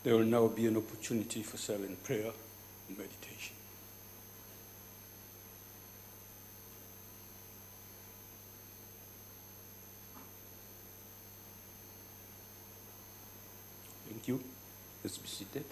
There will now be an opportunity for silent prayer and meditation. Thank you. Let's be seated.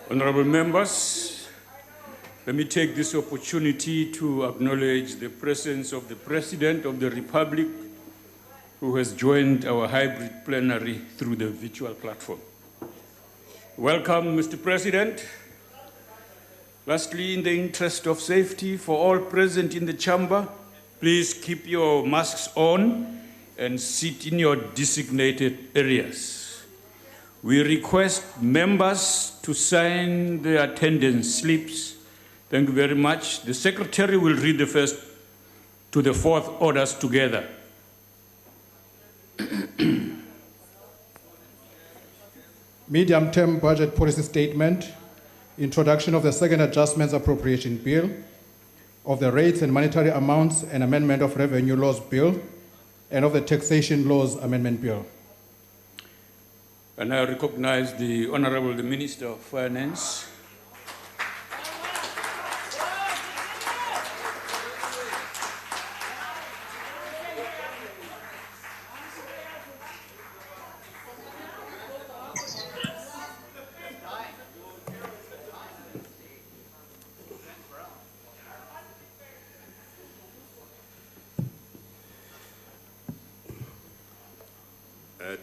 Honorable members, let me take this opportunity to acknowledge the presence of the President of the Republic, who has joined our hybrid plenary through the virtual platform. Welcome, Mr. President. Lastly, in the interest of safety for all present in the chamber, please keep your masks on and sit in your designated areas. We request members to sign their attendance slips. Thank you very much. The Secretary will read the first to the fourth orders together. Medium-term budget policy statement, introduction of the second adjustments appropriation bill, of the rates and monetary amounts and amendment of revenue laws bill, and of the taxation laws amendment bill. And I recognize the Honorable Minister of Finance.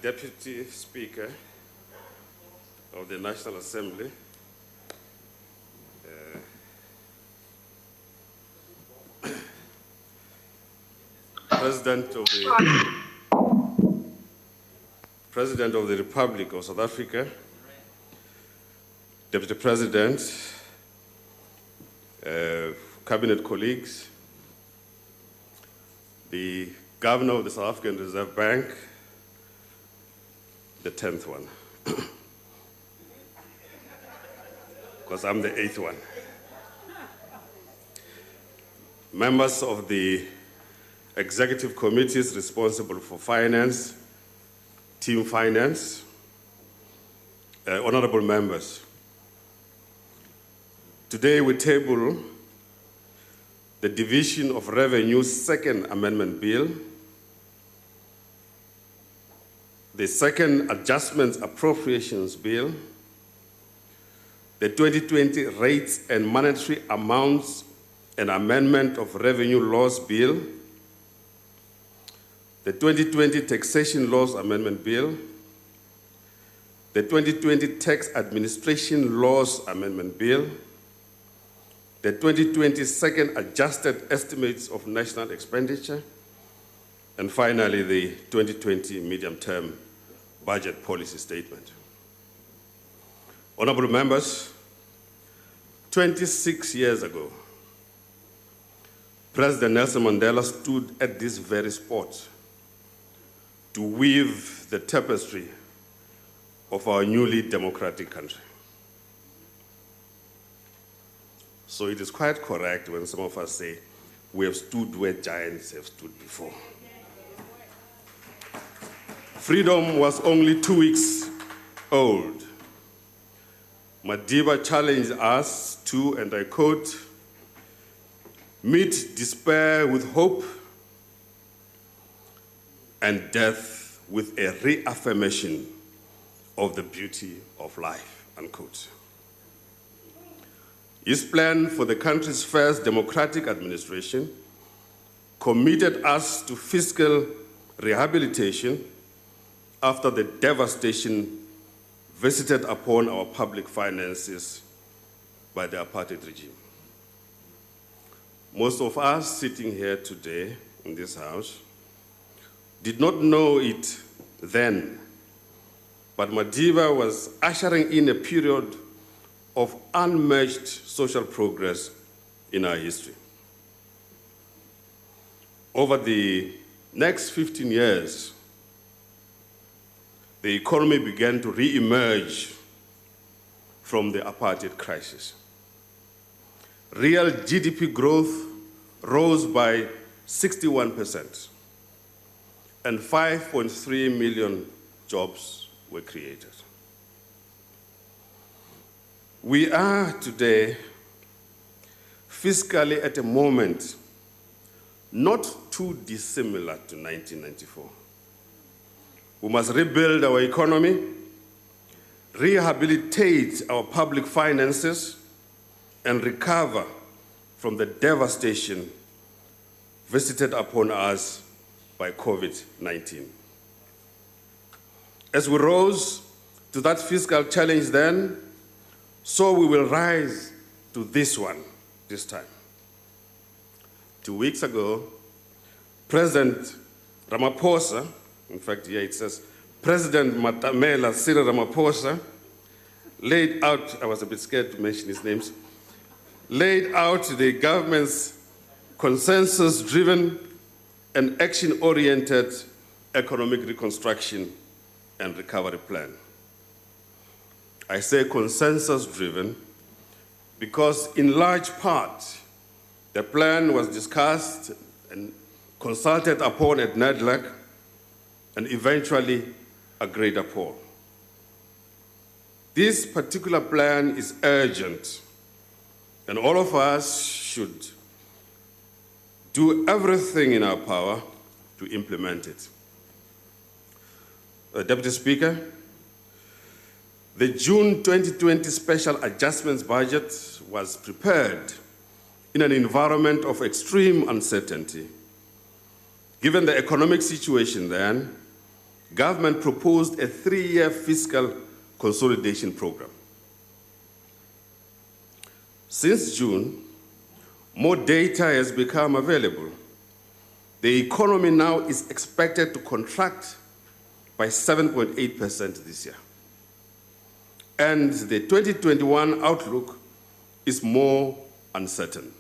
Deputy Speaker of the National Assembly, President of the Republic of South Africa, Deputy President, Cabinet colleagues, the Governor of the South African Reserve Bank, the 10th one, because I'm the 8th one. Members of the executive committees responsible for finance, team finance, honorable members. Today we table the Division of Revenue Second Amendment Bill, the Second Adjustments Appropriations Bill, the 2020 Rates and Monetary Amounts and Amendment of Revenue Laws Bill, the 2020 Taxation Laws Amendment Bill, the 2020 Tax Administration Laws Amendment Bill, the 2020 Second Adjusted Estimates of National Expenditure, and finally the 2020 Medium-Term Budget Policy Statement. Honorable members, 26 years ago, President Nelson Mandela stood at this very spot to weave the tapestry of our newly democratic country. So it is quite correct when some of us say we have stood where giants have stood before. Freedom was only 2 weeks old. Madiba challenged us to, and I quote, meet despair with hope and death with a reaffirmation of the beauty of life, unquote. His plan for the country's first democratic administration committed us to fiscal rehabilitation after the devastation visited upon our public finances by the apartheid regime. Most of us sitting here today in this house did not know it then, but Madiba was ushering in a period of unmatched social progress in our history. Over the next 15 years, the economy began to re-emerge from the apartheid crisis. Real GDP growth rose by 61%, and 5.3 million jobs were created. We are today fiscally at a moment not too dissimilar to 1994. We must rebuild our economy, rehabilitate our public finances, and recover from the devastation visited upon us by COVID-19. As we rose to that fiscal challenge then, so we will rise to this one this time. 2 weeks ago, President Ramaphosa, in fact, here it says, President Matamela Cyril Ramaphosa, laid out, I was a bit scared to mention his names, laid out the government's consensus-driven and action-oriented economic reconstruction and recovery plan. I say consensus-driven because in large part, the plan was discussed and consulted upon at NADLAC and eventually agreed upon. This particular plan is urgent, and all of us should do everything in our power to implement it. Deputy Speaker, the June 2020 Special Adjustments Budget was prepared in an environment of extreme uncertainty. Given the economic situation then, government proposed a 3-year fiscal consolidation program. Since June, more data has become available. The economy now is expected to contract by 7.8% this year. And the 2021 outlook is more uncertain.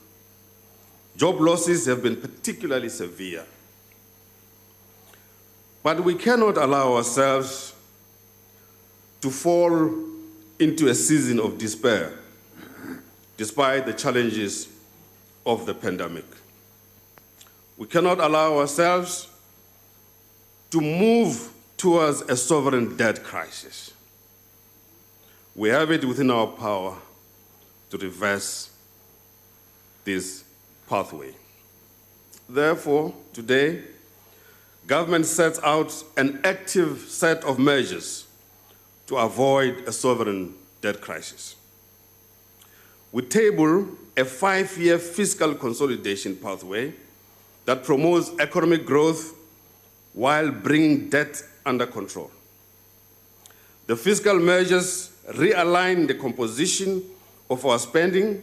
Job losses have been particularly severe. But we cannot allow ourselves to fall into a season of despair, despite the challenges of the pandemic. We cannot allow ourselves to move towards a sovereign debt crisis. We have it within our power to reverse this pathway. Therefore, today, government sets out an active set of measures to avoid a sovereign debt crisis. We table a 5-year fiscal consolidation pathway that promotes economic growth while bringing debt under control. The fiscal measures realign the composition of our spending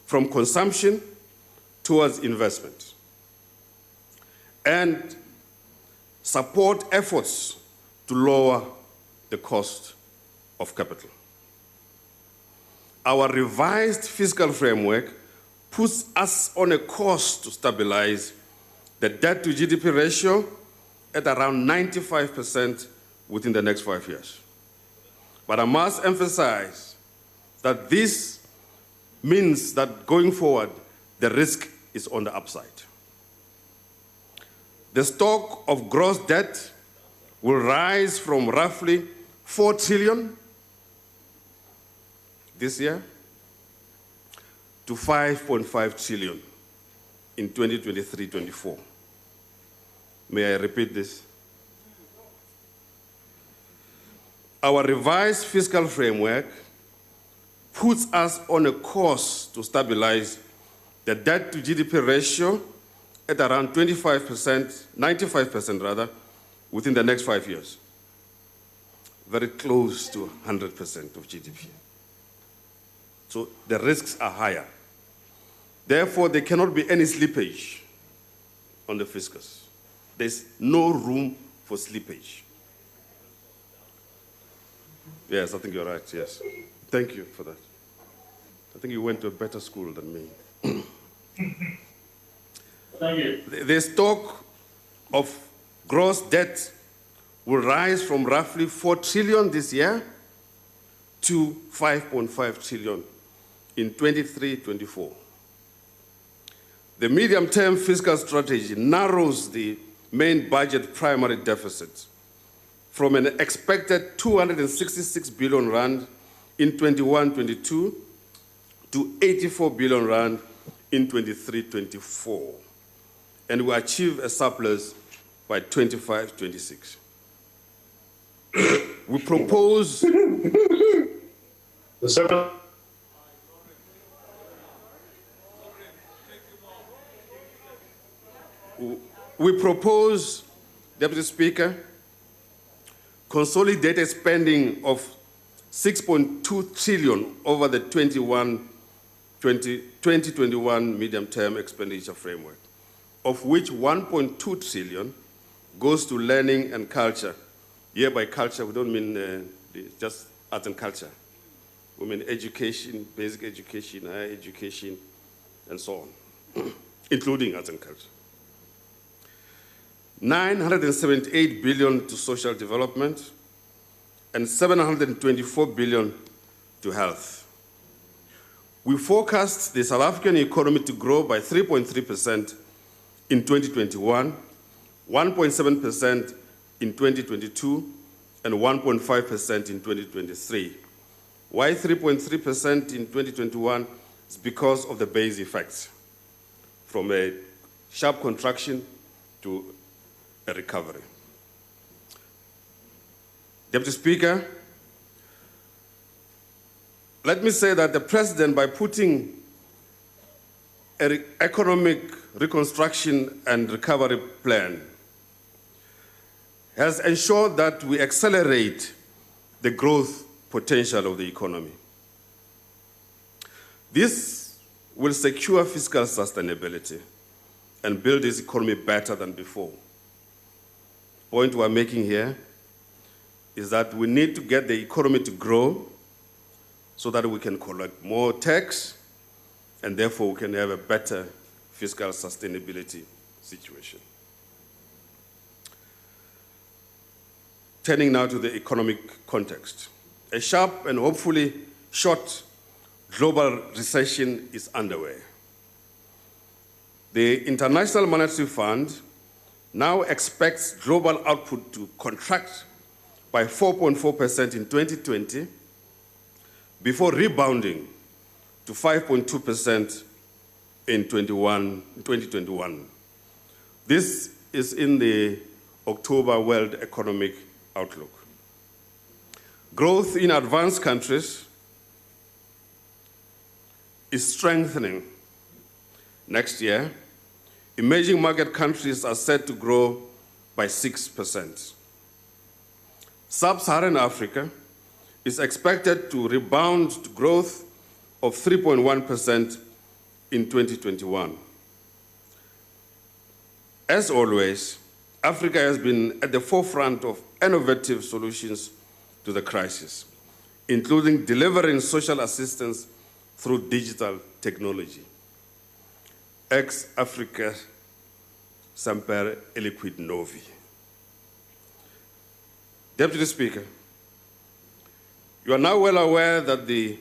from consumption towards investment and support efforts to lower the cost of capital. Our revised fiscal framework puts us on a course to stabilize the debt to GDP ratio at around 95% within the next 5 years. But I must emphasize that this means that going forward, the risk is on the upside. The stock of gross debt will rise from roughly 4 trillion this year to 5.5 trillion in 2023-24. May I repeat this? Our revised fiscal framework puts us on a course to stabilize the debt to GDP ratio at around 95%, 95% rather, within the next 5 years. Very close to 100% of GDP. So the risks are higher. Therefore, there cannot be any slippage on the fiscus. There's no room for slippage. Yes, I think you're right, yes. Thank you for that. I think you went to a better school than me. Thank you. The stock of gross debt will rise from roughly 4 trillion this year to 5.5 trillion in 23-24. The medium-term fiscal strategy narrows the main budget primary deficit from an expected 266 billion rand in 21-22 to 84 billion rand in 23-24, and will achieve a surplus by 25-26. We propose The Secretary. Deputy Speaker, consolidated spending of 6.2 trillion over the 2021 medium-term expenditure framework, of which 1.2 trillion goes to learning and culture. Here by culture, we don't mean just art and culture. We mean education, basic education, higher education, and so on, including arts and culture. 978 billion to social development, and 724 billion to health. We forecast the South African economy to grow by 3.3% in 2021, 1.7% in 2022, and 1.5% in 2023. Why 3.3% in 2021? It's because of the base effects, from a sharp contraction to a recovery. Deputy Speaker, let me say that the President, by putting an economic reconstruction and recovery plan, has ensured that we accelerate the growth potential of the economy. This will secure fiscal sustainability and build this economy better than before. The point we're making here is that we need to get the economy to grow so that we can collect more tax, and therefore we can have a better fiscal sustainability situation. Turning now to the economic context. A sharp and hopefully short global recession is underway. The International Monetary Fund now expects global output to contract by 4.4% in 2020 before rebounding to 5.2% in 2021. This is in the October World Economic Outlook. Growth in advanced countries is strengthening. Next year, emerging market countries are set to grow by 6%. Sub-Saharan Africa is expected to rebound to growth of 3.1% in 2021. As always, Africa has been at the forefront of innovative solutions to the crisis, including delivering social assistance through digital technology. Ex-Africa semper aliquid novi. Deputy Speaker, you are now well aware that the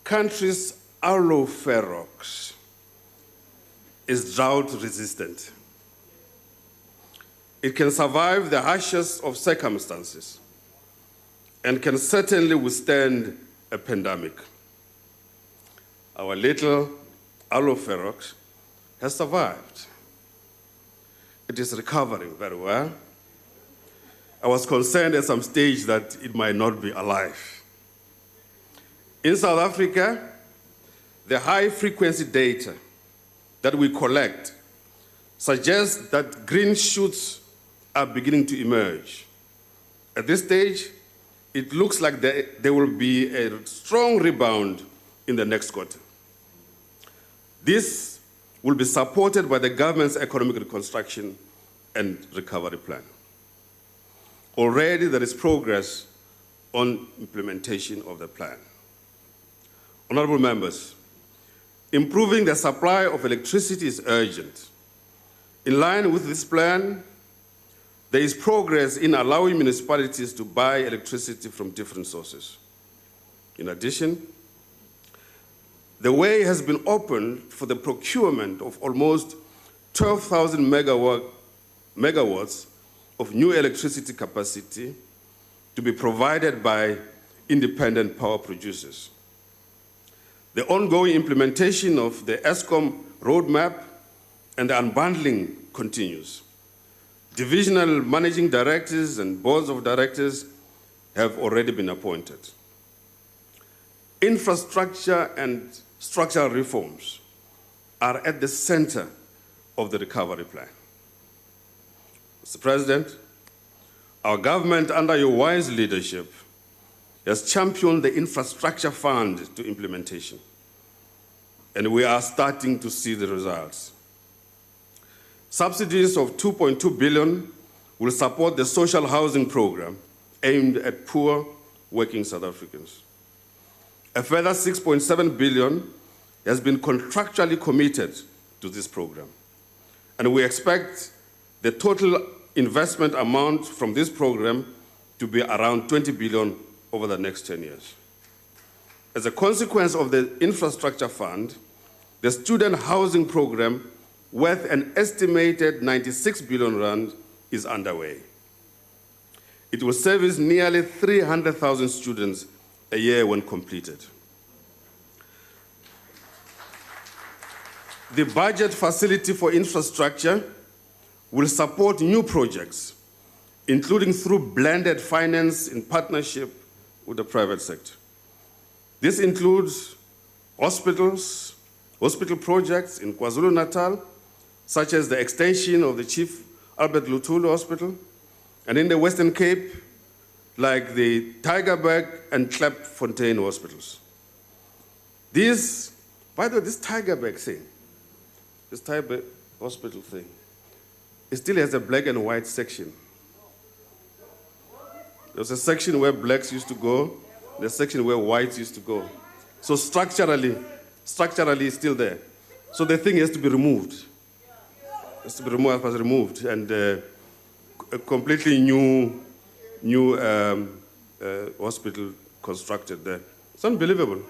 country's alloferox is drought resistant. It can survive the harshest of circumstances and can certainly withstand a pandemic. Our little alloferox has survived. It is recovering very well. I was concerned at some stage that it might not be alive. In South Africa, the high-frequency data that we collect suggests that green shoots are beginning to emerge. At this stage, it looks like there will be a strong rebound in the next quarter. This will be supported by the government's economic reconstruction and recovery plan. Already there is progress on implementation of the plan. Honorable members, improving the supply of electricity is urgent. In line with this plan, there is progress in allowing municipalities to buy electricity from different sources. In addition, the way has been opened for the procurement of almost 12,000 megawatts of new electricity capacity to be provided by independent power producers. The ongoing implementation of the ESCOM roadmap and the unbundling continues. Divisional managing directors and boards of directors have already been appointed. Infrastructure and structural reforms are at the center of the recovery plan. Mr. President, our government, under your wise leadership, has championed the infrastructure fund to implementation, and we are starting to see the results. Subsidies of 2.2 billion will support the social housing program aimed at poor working South Africans. A further 6.7 billion has been contractually committed to this program, and we expect the total investment amount from this program to be around 20 billion over the next 10 years. As a consequence of the infrastructure fund, the student housing program, worth an estimated 96 billion rand, is underway. It will service nearly 300,000 students a year when completed. The budget facility for infrastructure will support new projects, including through blended finance in partnership with the private sector. This includes hospital projects in KwaZulu-Natal, such as the extension of the Chief Albert Luthuli Hospital, and in the Western Cape, like the Tygerberg and Klapfontein hospitals. By the way, this Tygerberg thing, this Tygerberg hospital thing, it still has a black and white section. There's a section where blacks used to go, the section where whites used to go. So structurally it's still there. So the thing has to be removed. It has to be removed, and a completely new hospital constructed there. It's unbelievable.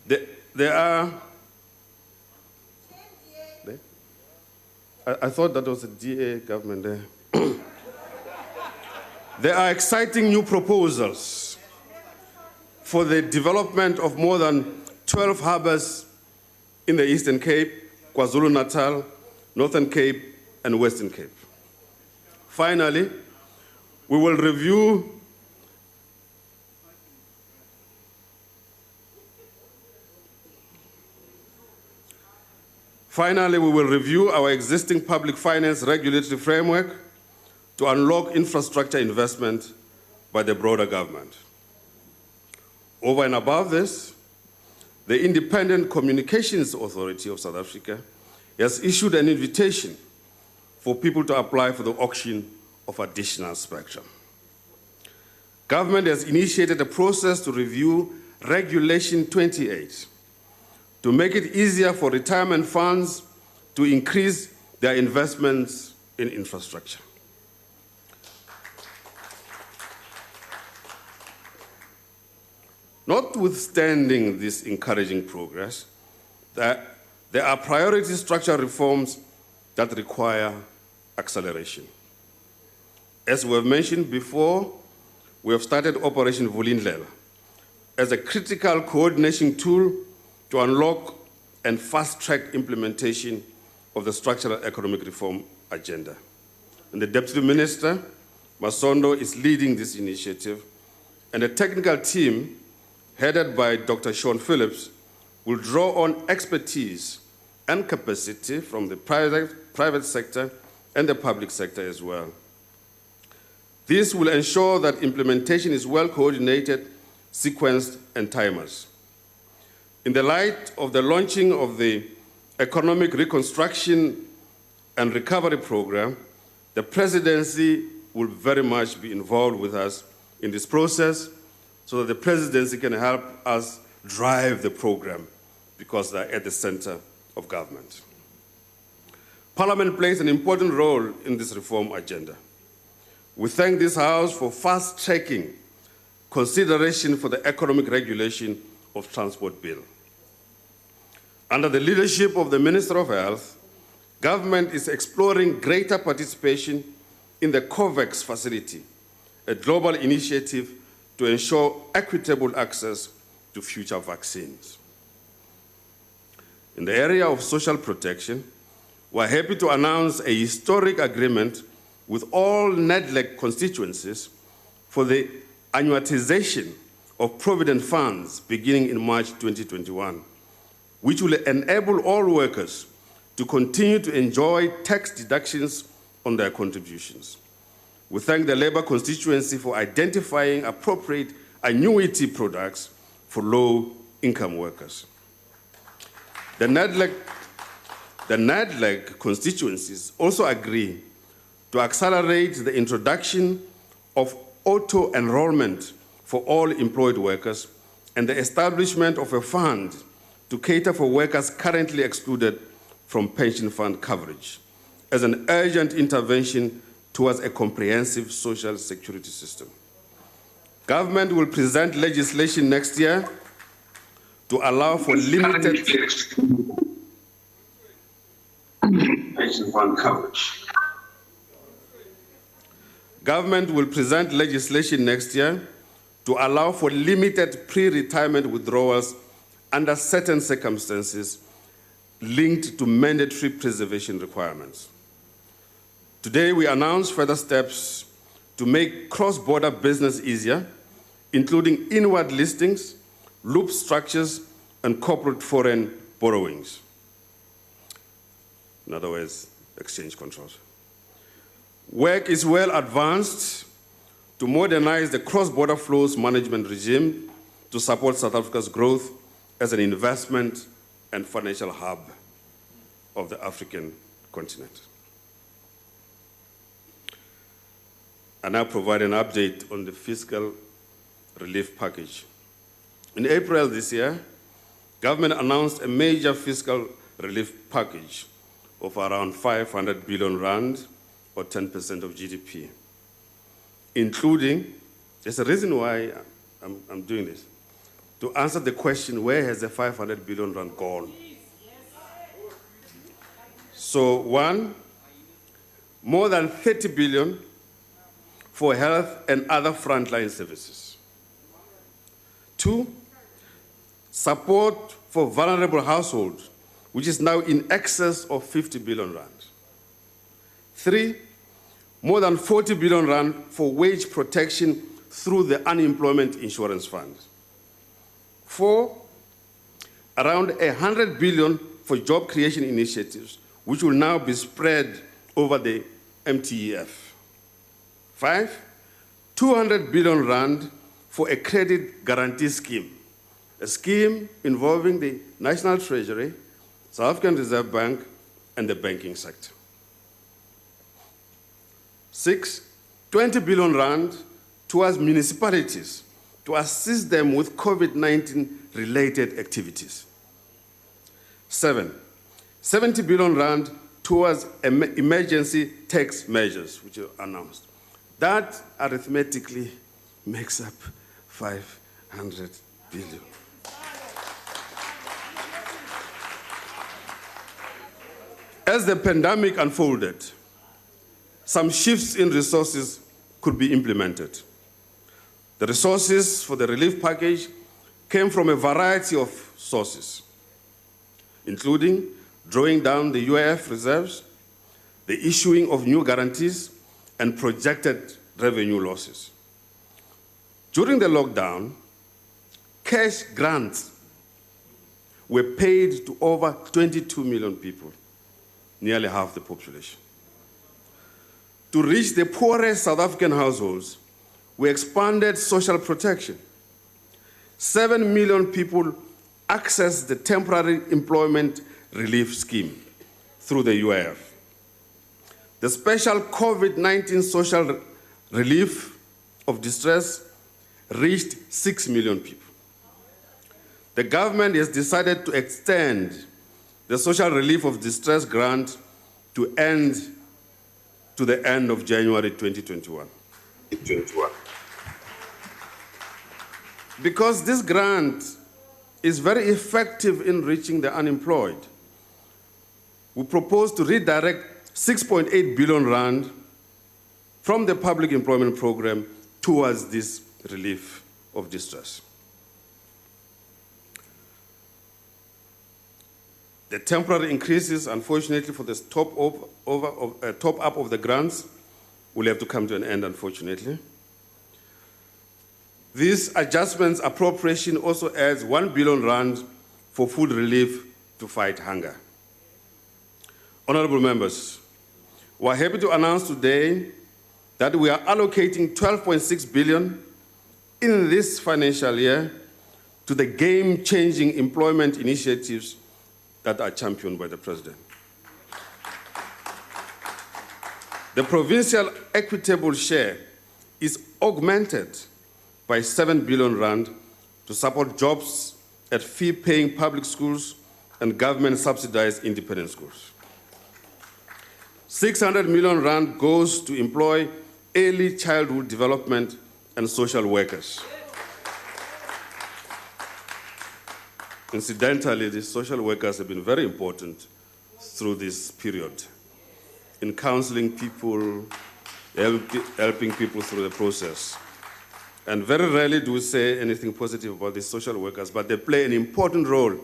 There are. I thought that was a DA government there. There are exciting new proposals for the development of more than 12 harbors in the Eastern Cape, KwaZulu-Natal, Northern Cape, and Western Cape. Finally, we will review our existing public finance regulatory framework to unlock infrastructure investment by the broader government. Over and above this, the Independent Communications Authority of South Africa has issued an invitation for people to apply for the auction of additional spectrum. Government has initiated a process to review Regulation 28 to make it easier for retirement funds to increase their investments in infrastructure. Notwithstanding this encouraging progress, there are priority structural reforms that require acceleration. As we have mentioned before, we have started Operation Vulindlela as a critical coordination tool to unlock and fast-track implementation of the structural economic reform agenda. And the Deputy Minister, Masondo, is leading this initiative, and a technical team headed by Dr. Sean Phillips will draw on expertise and capacity from the private sector and the public sector as well. This will ensure that implementation is well coordinated, sequenced, and timers. In the light of the launching of the Economic Reconstruction and Recovery Program, the Presidency will very much be involved with us in this process so that the Presidency can help us drive the program because they're at the center of government. Parliament plays an important role in this reform agenda. We thank this House for fast-tracking consideration for the economic regulation of transport bill. Under the leadership of the Minister of Health, government is exploring greater participation in the COVAX facility, a global initiative to ensure equitable access to future vaccines. In the area of social protection, we're happy to announce a historic agreement with all NEDLEC constituencies for the annuitization of provident funds beginning in March 2021, which will enable all workers to continue to enjoy tax deductions on their contributions. We thank the Labour constituency for identifying appropriate annuity products for low-income workers. The NEDLEC constituencies also agree to accelerate the introduction of auto-enrollment for all employed workers and the establishment of a fund to cater for workers currently excluded from pension fund coverage as an urgent intervention towards a comprehensive social security system. Government will present legislation next year to allow for limited pension fund coverage. Government will present legislation next year to allow for limited pre-retirement withdrawals under certain circumstances linked to mandatory preservation requirements. Today, we announce further steps to make cross-border business easier, including inward listings, loop structures, and corporate foreign borrowings. In other words, exchange controls. Work is well advanced to modernize the cross-border flows management regime to support South Africa's growth as an investment and financial hub of the African continent. I now provide an update on the fiscal relief package. In April this year, government announced a major fiscal relief package of around 500 billion rand, or 10% of GDP, including, there's a reason why I'm doing this, to answer the question, where has the 500 billion rand gone? So one, more than 30 billion for health and other frontline services. Two, support for vulnerable households, which is now in excess of 50 billion rand. Three, more than 40 billion rand for wage protection through the Unemployment Insurance Fund. Four, around 100 billion for job creation initiatives, which will now be spread over the MTEF. Five, 200 billion rand for a credit guarantee scheme, a scheme involving the National Treasury, South African Reserve Bank, and the banking sector. Six, 20 billion rand towards municipalities to assist them with COVID-19 related activities. Seven, 70 billion rand towards emergency tax measures, which are announced. That arithmetically makes up 500 billion. As the pandemic unfolded, some shifts in resources could be implemented. The resources for the relief package came from a variety of sources, including drawing down the UIF reserves, the issuing of new guarantees, and projected revenue losses. During the lockdown, cash grants were paid to over 22 million people, nearly half the population. To reach the poorest South African households, we expanded social protection. 7 million people accessed the temporary employment relief scheme through the UIF. The special COVID-19 social relief of distress reached 6 million people. The government has decided to extend the social relief of distress grant to the end of January 2021. Because this grant is very effective in reaching the unemployed, we propose to redirect 6.8 billion rand from the public employment program towards this relief of distress. The temporary increases, unfortunately, for the top-up of the grants will have to come to an end, unfortunately. These adjustments appropriation also adds 1 billion rand for food relief to fight hunger. Honorable members, we are happy to announce today that we are allocating 12.6 billion in this financial year to the game-changing employment initiatives that are championed by the President. The provincial equitable share is augmented by 7 billion rand to support jobs at fee-paying public schools and government-subsidized independent schools. 600 million rand goes to employ early childhood development and social workers. Incidentally, the social workers have been very important through this period in counseling people, helping people through the process. And very rarely do we say anything positive about these social workers, but they play an important role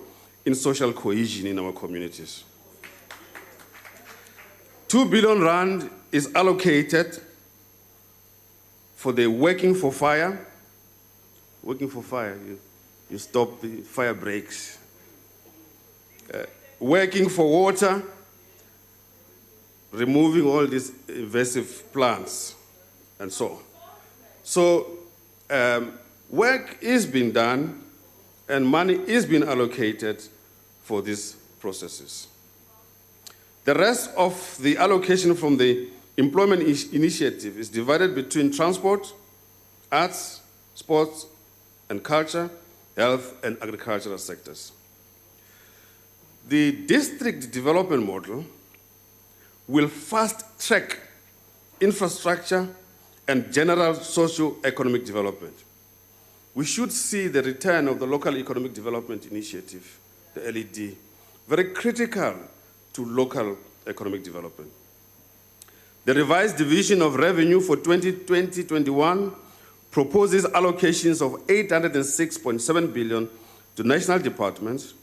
in social cohesion in our communities. 2 billion rand is allocated for the Working for Fire. Working for Fire, you stop the fire breaks. Working for Water, removing all these invasive plants, and so on. So work is being done, and money is being allocated for these processes. The rest of the allocation from the employment initiative is divided between transport, arts, sports and culture, health and agricultural sectors. The district development model will fast-track infrastructure and general socio-economic development. We should see the return of the Local Economic Development Initiative, the LED, very critical to local economic development. The revised division of revenue for 2020-21 proposes allocations of 806.7 billion to national departments,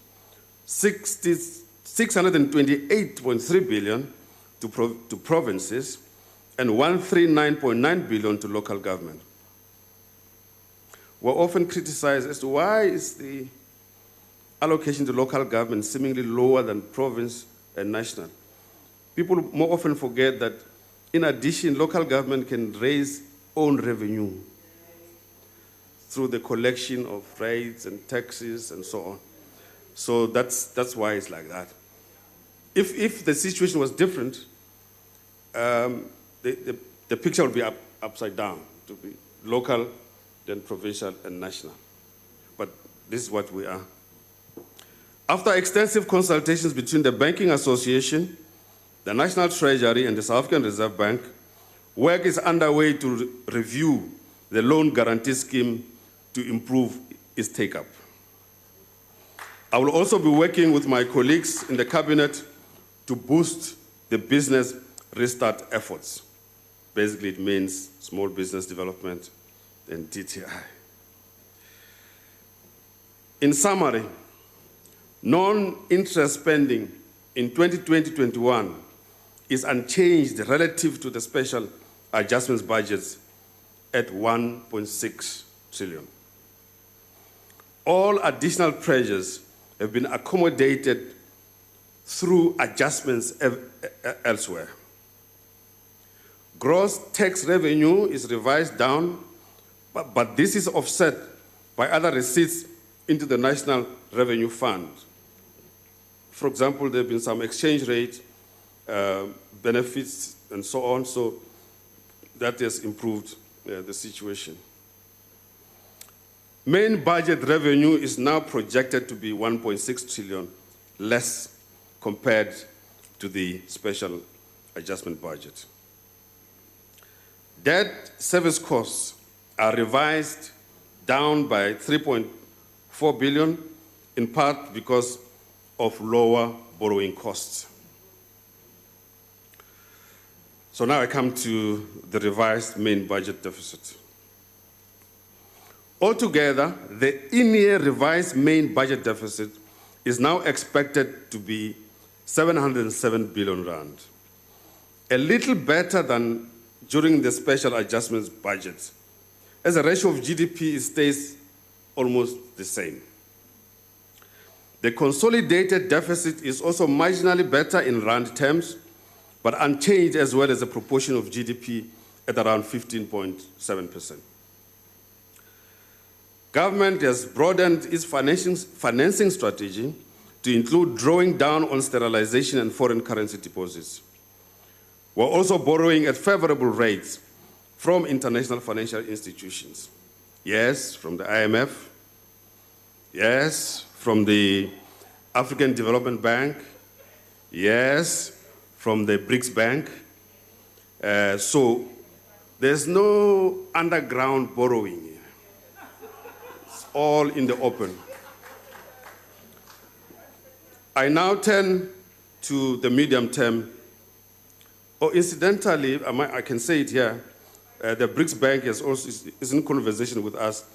628.3 billion to provinces, and 139.9 billion to local government. We're often criticized as to why is the allocation to local government seemingly lower than province and national. People more often forget that, in addition, local government can raise own revenue through the collection of rates and taxes and so on. So that's why it's like that. If the situation was different, the picture would be upside down, to be local, then provincial and national. But this is what we are. After extensive consultations between the Banking Association, the National Treasury and the South African Reserve Bank, work is underway to review the loan guarantee scheme to improve its take-up. I will also be working with my colleagues in the Cabinet to boost the business restart efforts. Basically, it means small business development and DTI. In summary, non-interest spending in 2020-21 is unchanged relative to the special adjustments budgets at 1.6 trillion. All additional pressures have been accommodated through adjustments elsewhere. Gross tax revenue is revised down, but this is offset by other receipts into the National Revenue Fund. For example, there have been some exchange rate benefits and so on, so that has improved the situation. Main budget revenue is now projected to be 1.6 trillion less compared to the special adjustment budget. Debt service costs are revised down by 3.4 billion, in part because of lower borrowing costs. So now I come to the revised main budget deficit. Altogether, the in-year revised main budget deficit is now expected to be 707 billion rand, a little better than during the special adjustments budget. As a ratio of GDP, it stays almost the same. The consolidated deficit is also marginally better in rand terms, but unchanged as well as a proportion of GDP at around 15.7%. Government has broadened its financing strategy to include drawing down on sterilization and foreign currency deposits. We're also borrowing at favorable rates from international financial institutions. Yes, from the IMF. Yes, from the African Development Bank. Yes, from the BRICS Bank. So there's no underground borrowing. It's all in the open. I now turn to the medium term. Oh, incidentally, I can say it here, the BRICS Bank is in conversation with us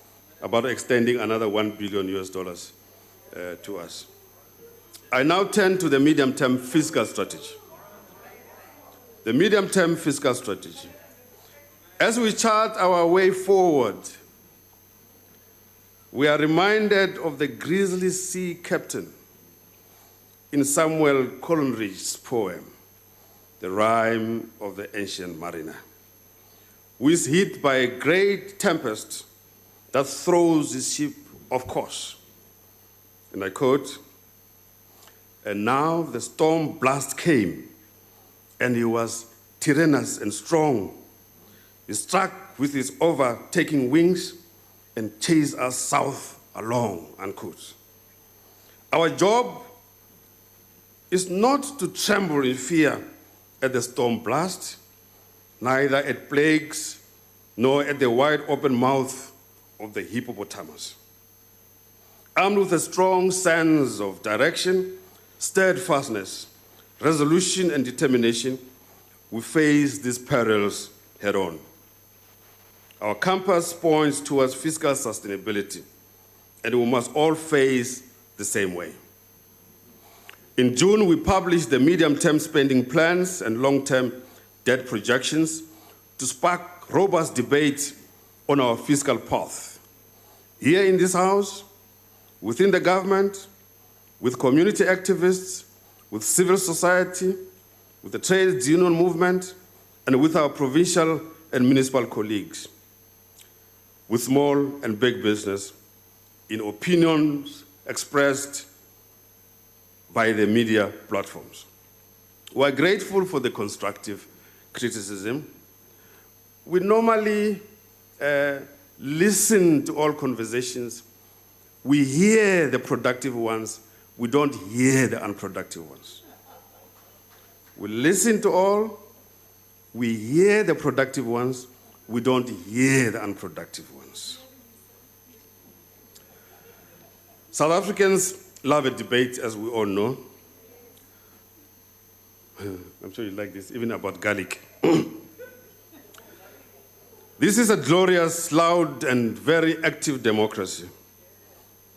about extending another $1 billion to us. I now turn to the medium-term fiscal strategy. The medium-term fiscal strategy. As we chart our way forward, we are reminded of the grisly sea captain in Samuel Coleridge's poem, The Rime of the Ancient Mariner, who is hit by a great tempest that throws his ship off course. And I quote, "And now the storm blast came, and he was tyrannous and strong. He struck with his overtaking wings and chased us south along," unquote. Our job is not to tremble in fear at the storm blast, neither at plagues, nor at the wide open mouth of the hippopotamus. Armed with a strong sense of direction, steadfastness, resolution, and determination, we face these perils head-on. Our compass points towards fiscal sustainability, and we must all face the same way. In June, we published the medium-term spending plans and long-term debt projections to spark robust debate on our fiscal path. Here in this House, within the government, with community activists, with civil society, with the trade union movement, and with our provincial and municipal colleagues, with small and big business, in opinions expressed by the media platforms. We are grateful for the constructive criticism. We normally listen to all conversations. We hear the productive ones. We don't hear the unproductive ones. We listen to all. We hear the productive ones. We don't hear the unproductive ones. South Africans love a debate, as we all know. I'm sure you like this, even about garlic. This is a glorious, loud, and very active democracy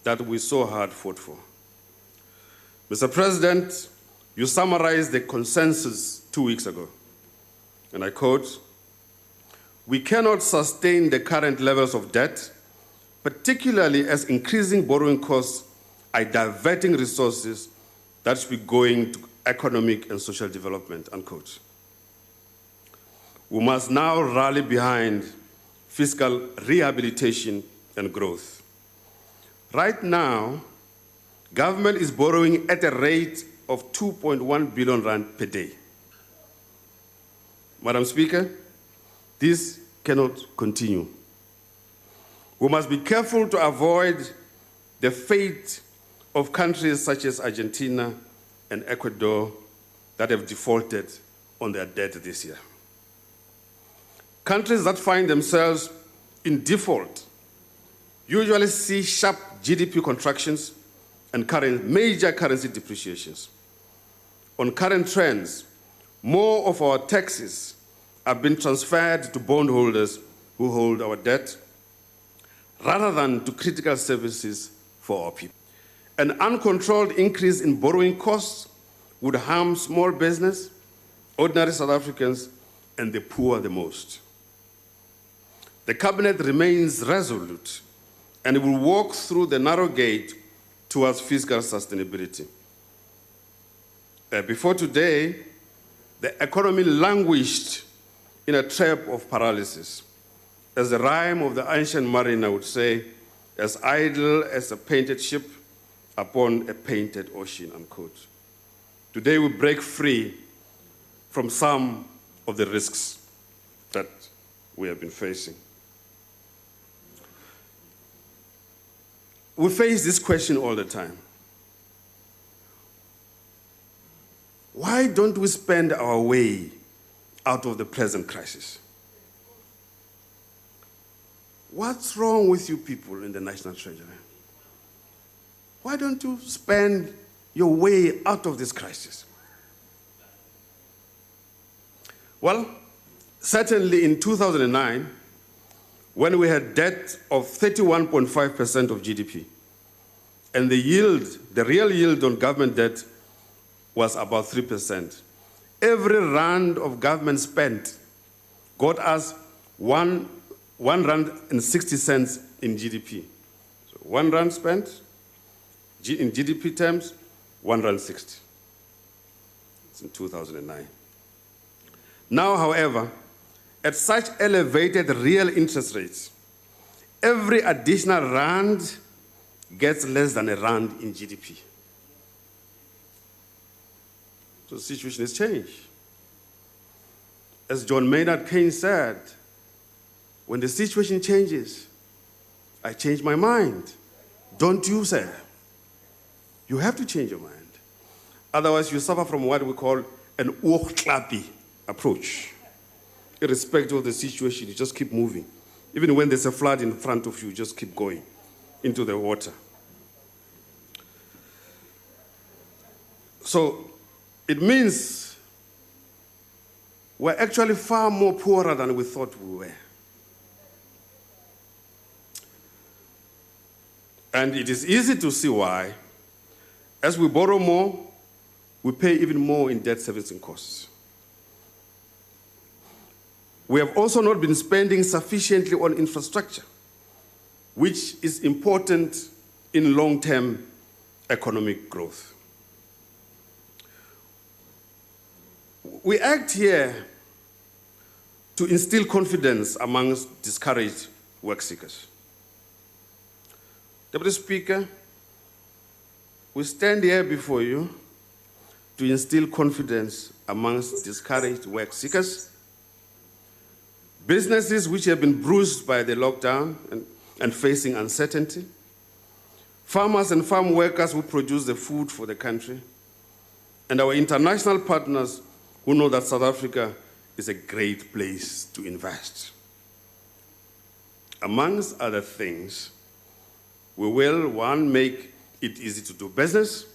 that we so hard fought for. Mr. President, you summarized the consensus 2 weeks ago, and I quote, "We cannot sustain the current levels of debt, particularly as increasing borrowing costs are diverting resources that should be going to economic and social development," unquote. We must now rally behind fiscal rehabilitation and growth. Right now, government is borrowing at a rate of 2.1 billion rand per day. Madam Speaker, this cannot continue. We must be careful to avoid the fate of countries such as Argentina and Ecuador that have defaulted on their debt this year. Countries that find themselves in default usually see sharp GDP contractions and major currency depreciations. On current trends, more of our taxes have been transferred to bondholders who hold our debt rather than to critical services for our people. An uncontrolled increase in borrowing costs would harm small business, ordinary South Africans, and the poor the most. The Cabinet remains resolute and will walk through the narrow gate towards fiscal sustainability. Before today, the economy languished in a trap of paralysis. As the rhyme of the ancient mariner would say, as idle as a painted ship upon a painted ocean, unquote. Today we break free from some of the risks that we have been facing. We face this question all the time. Why don't we spend our way out of the present crisis? What's wrong with you people in the National Treasury? Why don't you spend your way out of this crisis? Well, certainly in 2009, when we had debt of 31.5% of GDP, and the real yield on government debt was about 3%. Every rand of government spent got us one rand and 60 cents in GDP. So 1 rand spent in GDP terms, 1 rand 60. It's in 2009. Now, however, at such elevated real interest rates, every additional rand gets less than a rand in GDP. So the situation has changed. As John Maynard Keynes said, when the situation changes, I change my mind. Don't you, sir? You have to change your mind. Otherwise, you suffer from what we call an oogklappie approach. Irrespective of the situation, you just keep moving. Even when there's a flood in front of you, just keep going into the water. So it means we're actually far more poorer than we thought we were. And it is easy to see why. As we borrow more, we pay even more in debt servicing costs. We have also not been spending sufficiently on infrastructure, which is important in long-term economic growth. We act here to instill confidence amongst discouraged work seekers. Deputy Speaker, we stand here before you to instill confidence amongst discouraged work seekers, businesses which have been bruised by the lockdown and facing uncertainty, farmers and farm workers who produce the food for the country, and our international partners who know that South Africa is a great place to invest. Amongst other things, we will, one, make it easy to do business.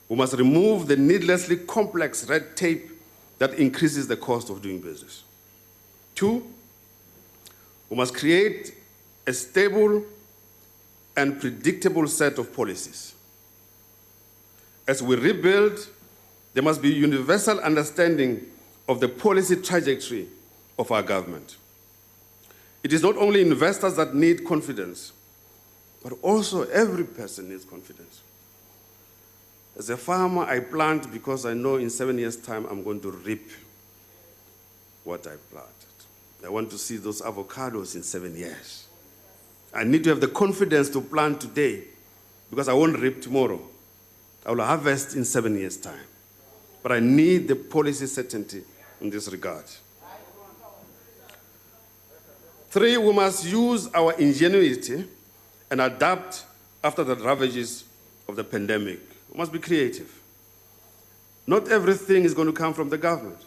We must remove the needlessly complex red tape that increases the cost of doing business. 2, we must create a stable and predictable set of policies. As we rebuild, there must be universal understanding of the policy trajectory of our government. It is not only investors that need confidence, but also every person needs confidence. As a farmer, I plant because I know in 7 years' time I'm going to reap what I planted. I want to see those avocados in 7 years. I need to have the confidence to plant today because I won't reap tomorrow. I will harvest in 7 years' time. But I need the policy certainty in this regard. 3, we must use our ingenuity and adapt after the ravages of the pandemic. We must be creative. Not everything is going to come from the government.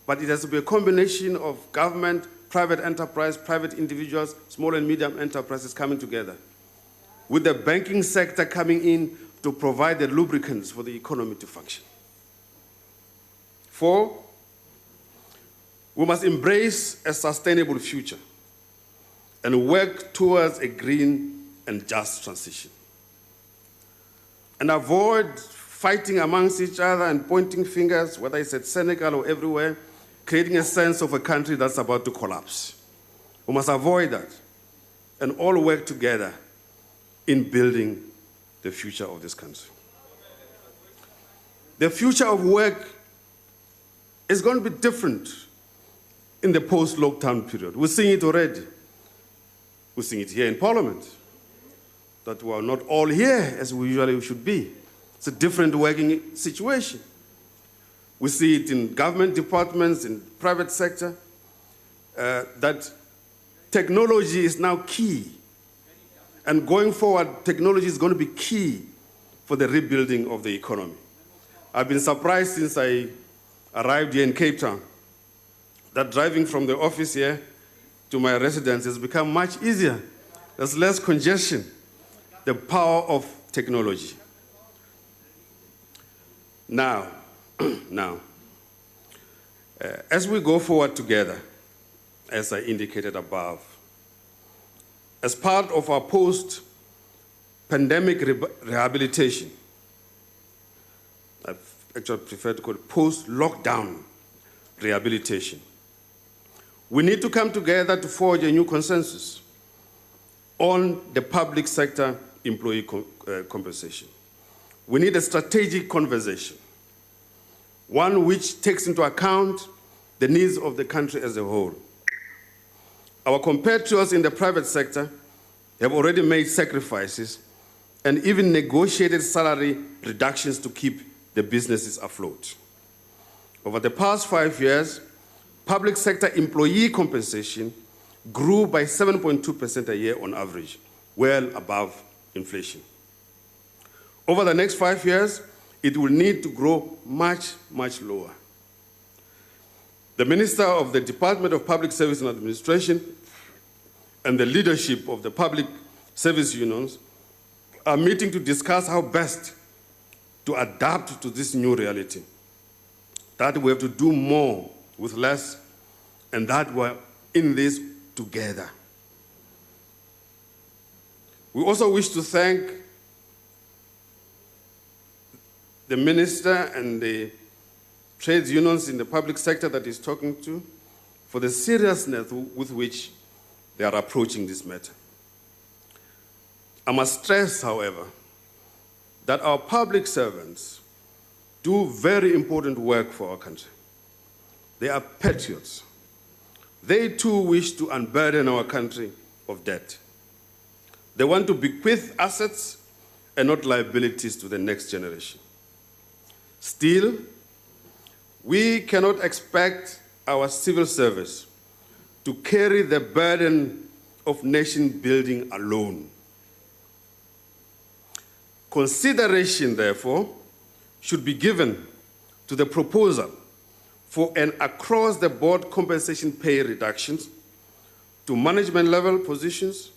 but it has to be a combination of government, private enterprise, private individuals, small and medium enterprises coming together, with the banking sector coming in to provide the lubricants for the economy to function. 4, we must embrace a sustainable future and work towards a green and just transition. And avoid fighting amongst each other and pointing fingers, whether it's at Senegal or everywhere, creating a sense of a country that's about to collapse. We must avoid that and all work together in building the future of this country. The future of work is going to be different in the post-lockdown period. We're seeing it already. We're seeing it here in Parliament, that we are not all here as we usually should be. It's a different working situation. We see it in government departments, in private sector, that technology is now key. And going forward, technology is going to be key for the rebuilding of the economy. I've been surprised since I arrived here in Cape Town that driving from the office here to my residence has become much easier. There's less congestion. The power of technology. Now, as we go forward together, as I indicated above, as part of our post-pandemic rehabilitation, I actually prefer to call it post-lockdown rehabilitation, we need to come together to forge a new consensus on the public sector employee compensation. We need a strategic conversation, one which takes into account the needs of the country as a whole. Our compatriots in the private sector have already made sacrifices and even negotiated salary reductions to keep the businesses afloat. Over the past 5 years, public sector employee compensation grew by 7.2% a year on average, well above inflation. Over the next 5 years, it will need to grow much, much lower. The Minister of the Department of Public Service and Administration and the leadership of the public service unions are meeting to discuss how best to adapt to this new reality. That we have to do more with less, and that we're in this together. We also wish to thank the Minister and the trades unions in the public sector that he's talking to for the seriousness with which they are approaching this matter. I must stress, however, that our public servants do very important work for our country. They are patriots. They too wish to unburden our country of debt. They want to bequeath assets and not liabilities to the next generation. Still, we cannot expect our civil service to carry the burden of nation building alone. Consideration, therefore, should be given to the proposal for an across-the-board compensation pay reductions to management-level positions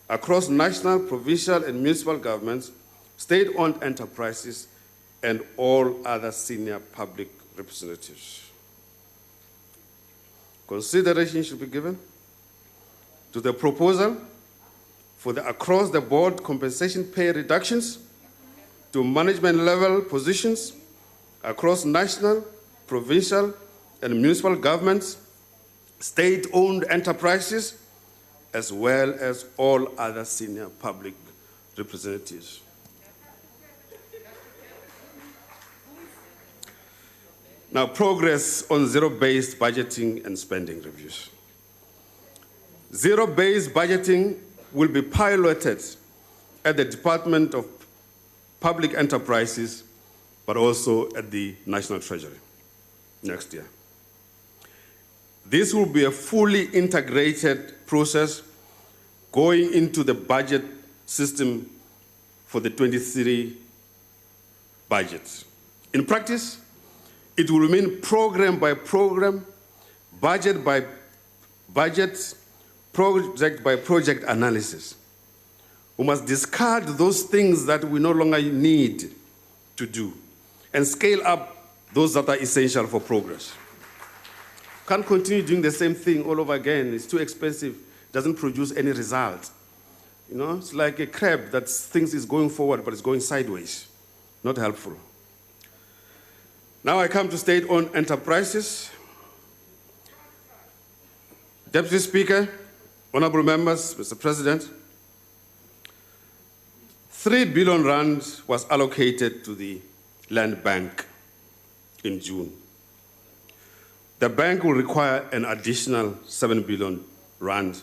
across national, provincial, and municipal governments, state-owned enterprises, and all other senior public representatives. Consideration should be given to the proposal for the across-the-board compensation pay reductions to management-level positions across national, provincial, and municipal governments, state-owned enterprises, as well as all other senior public representatives. Now, progress on zero-based budgeting and spending reviews. Zero-based budgeting will be piloted at the Department of Public Enterprises, but also at the National Treasury next year. This will be a fully integrated process going into the budget system for the 23 budget. In practice, It will remain program by program, budget by budget, project by project analysis. We must discard those things that we no longer need to do and scale up those that are essential for progress. Can't continue doing the same thing all over again. It's too expensive. It doesn't produce any result. You know, it's like a crab that thinks it's going forward, but it's going sideways. Not helpful. Now I come to state-owned enterprises. Deputy Speaker, honorable members, Mr. President, 3 billion rand was allocated to the Land Bank in June. The bank will require an additional 7 billion rand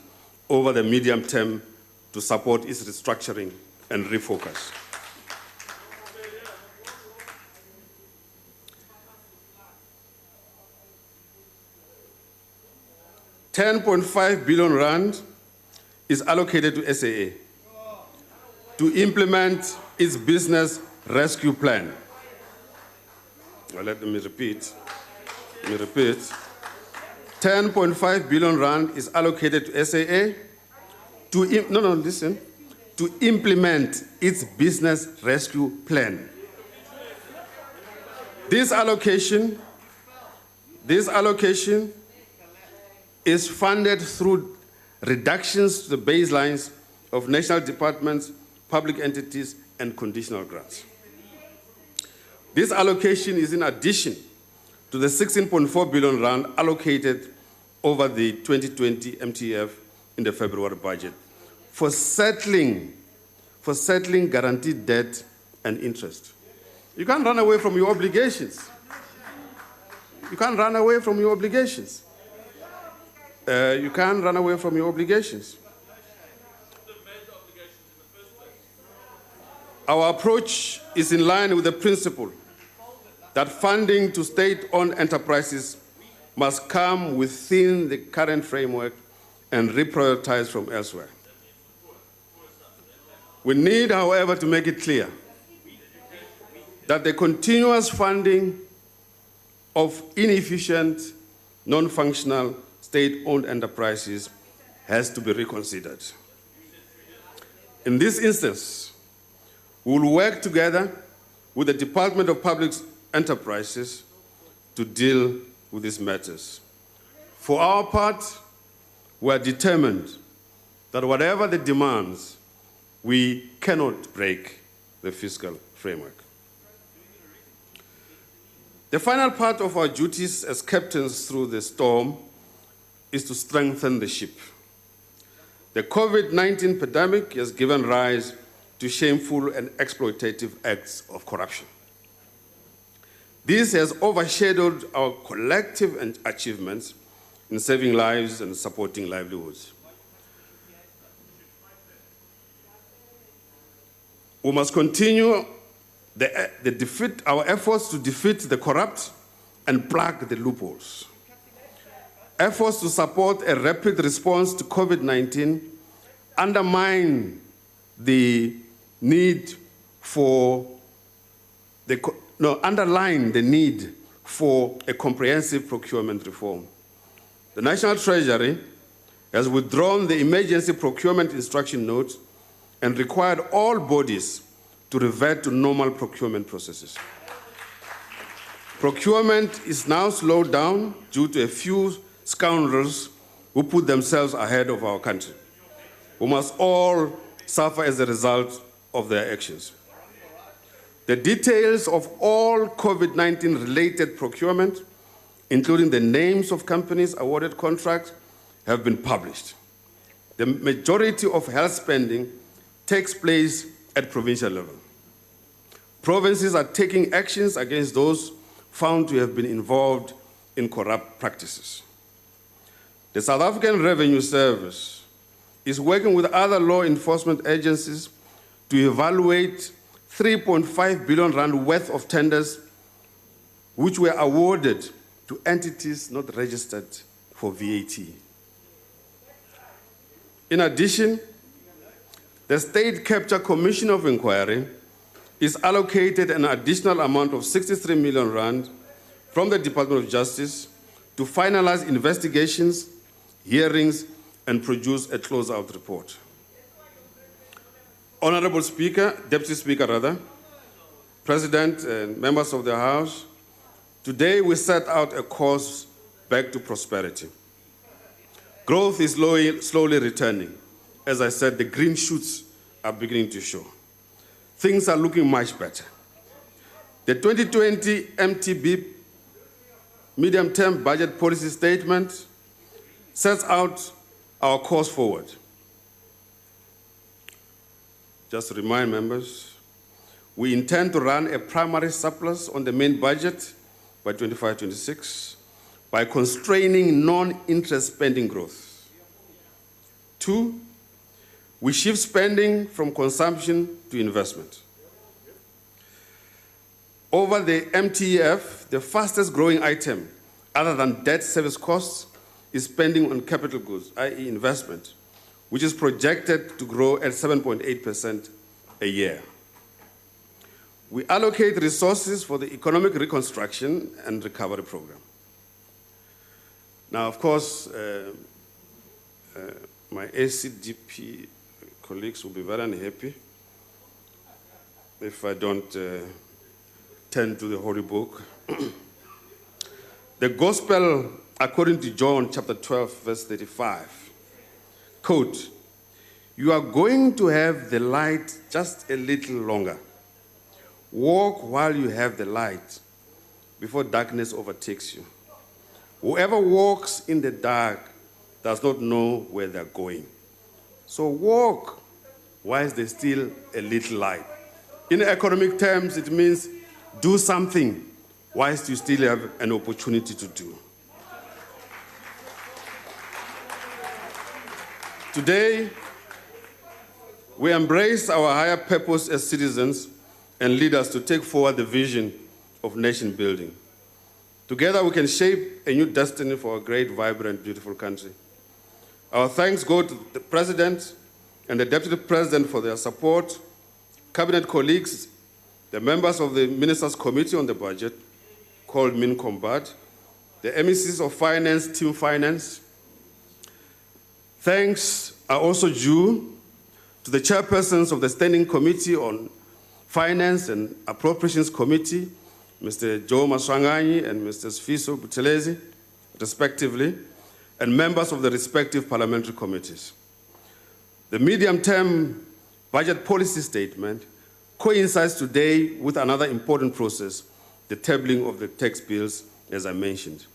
over the medium term to support its restructuring and refocus. R10.5 billion is allocated to SAA to implement its business rescue plan. Well, let me repeat. 10.5 billion rand is allocated to SAA to implement its business rescue plan. This allocation is funded through reductions to the baselines of national departments, public entities, and conditional grants. This allocation is in addition to the 16.4 billion rand allocated over the 2020 MTF in the February budget for settling guaranteed debt and interest. You can't run away from your obligations. You can't run away from your obligations. You can't run away from your obligations. Our approach is in line with the principle that funding to state-owned enterprises must come within the current framework and reprioritize from elsewhere. We need, however, to make it clear that the continuous funding of inefficient, non-functional, state-owned enterprises has to be reconsidered. In this instance, we will work together with the Department of Public Enterprises to deal with these matters. For our part, we are determined that whatever the demands, we cannot break the fiscal framework. The final part of our duties as captains through the storm is to strengthen the ship. The COVID-19 pandemic has given rise to shameful and exploitative acts of corruption. This has overshadowed our collective achievements in saving lives and supporting livelihoods. We must continue our efforts to defeat the corrupt and plug the loopholes. Efforts to support a rapid response to COVID-19 underline the need for a comprehensive procurement reform. The National Treasury has withdrawn the emergency procurement instruction notes and required all bodies to revert to normal procurement processes. Procurement is now slowed down due to a few scoundrels who put themselves ahead of our country. We must all suffer as a result of their actions. The details of all COVID-19 related procurement, including the names of companies awarded contracts, have been published. The majority of health spending takes place at provincial level. Provinces are taking actions against those found to have been involved in corrupt practices. The South African Revenue Service is working with other law enforcement agencies to evaluate 3.5 billion rand worth of tenders which were awarded to entities not registered for VAT. In addition, the State Capture Commission of Inquiry is allocated an additional amount of 63 million rand from the Department of Justice to finalize investigations, hearings, and produce a closeout report. Honorable Speaker, Deputy Speaker rather, President and members of the House, today we set out a course back to prosperity. Growth is slowly returning. As I said, the green shoots are beginning to show. Things are looking much better. The 2020 MTB medium-term budget policy statement sets out our course forward. Just to remind members, we intend to run a primary surplus on the main budget by 25-26 by constraining non-interest spending growth. 2, we shift spending from consumption to investment. Over the MTEF, the fastest growing item, other than debt service costs, is spending on capital goods, i.e. investment, which is projected to grow at 7.8% a year. We allocate resources for the economic reconstruction and recovery program. Now, of course, my ACDP colleagues will be very unhappy if I don't turn to the Holy Book. The Gospel, according to John chapter 12, verse 35, quote, "You are going to have the light just a little longer. Walk while you have the light, before darkness overtakes you. Whoever walks in the dark does not know where they're going. So walk whilst there's still a little light." In economic terms, it means do something whilst you still have an opportunity to do. Today, we embrace our higher purpose as citizens and leaders to take forward the vision of nation building. Together, we can shape a new destiny for a great, vibrant, beautiful country. Our thanks go to the President and the Deputy President for their support, Cabinet colleagues, the members of the Ministers' Committee on the Budget, called MinCombat, the MECs of Finance, Team Finance. Thanks are also due to the chairpersons of the Standing Committee on Finance and Appropriations Committee, Mr. Joe Maswanganyi and Mr. Fiscal Buthelezi, respectively, and members of the respective parliamentary committees. The medium-term budget policy statement coincides today with another important process, the tabling of the tax bills, as I mentioned.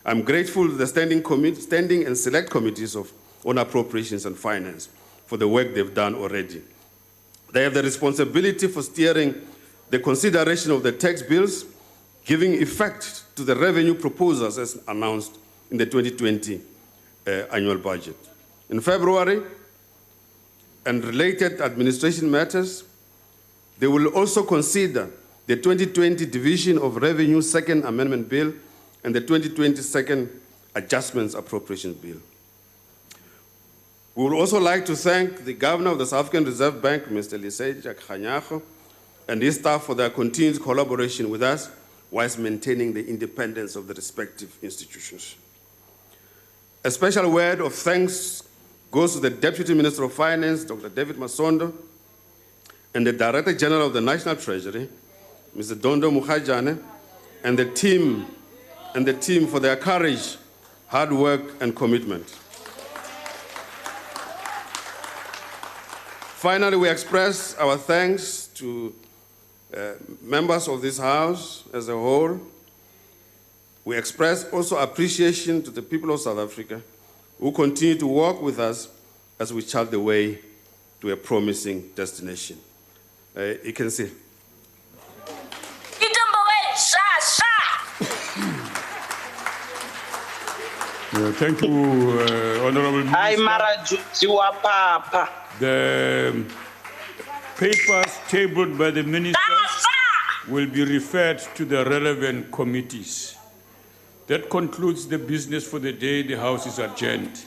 I'm grateful to the standing and select committees on appropriations and finance for the work they've done already. They have the responsibility for steering the consideration of the tax bills, giving effect to the revenue proposals as announced in the 2020 annual budget. In February, and related administration matters, they will also consider the 2020 Division of Revenue Second Amendment Bill and the 2020 Second Adjustments Appropriation Bill. We would also like to thank the Governor of the South African Reserve Bank, Mr. Liseja Kganyago, and his staff for their continued collaboration with us whilst maintaining the independence of the respective institutions. A special word of thanks goes to the Deputy Minister of Finance, Dr. David Masondo, and the Director General of the National Treasury, Mr. Dondo Mukhajane, and the team for their courage, hard work, and commitment. Finally, we express our thanks to members of this House as a whole. We express also appreciation to the people of South Africa who continue to work with us as we chart the way to a promising destination. You can see. Thank you, Honorable Minister. The papers tabled by the minister will be referred to the relevant committees. That concludes the business for the day. The House is adjourned.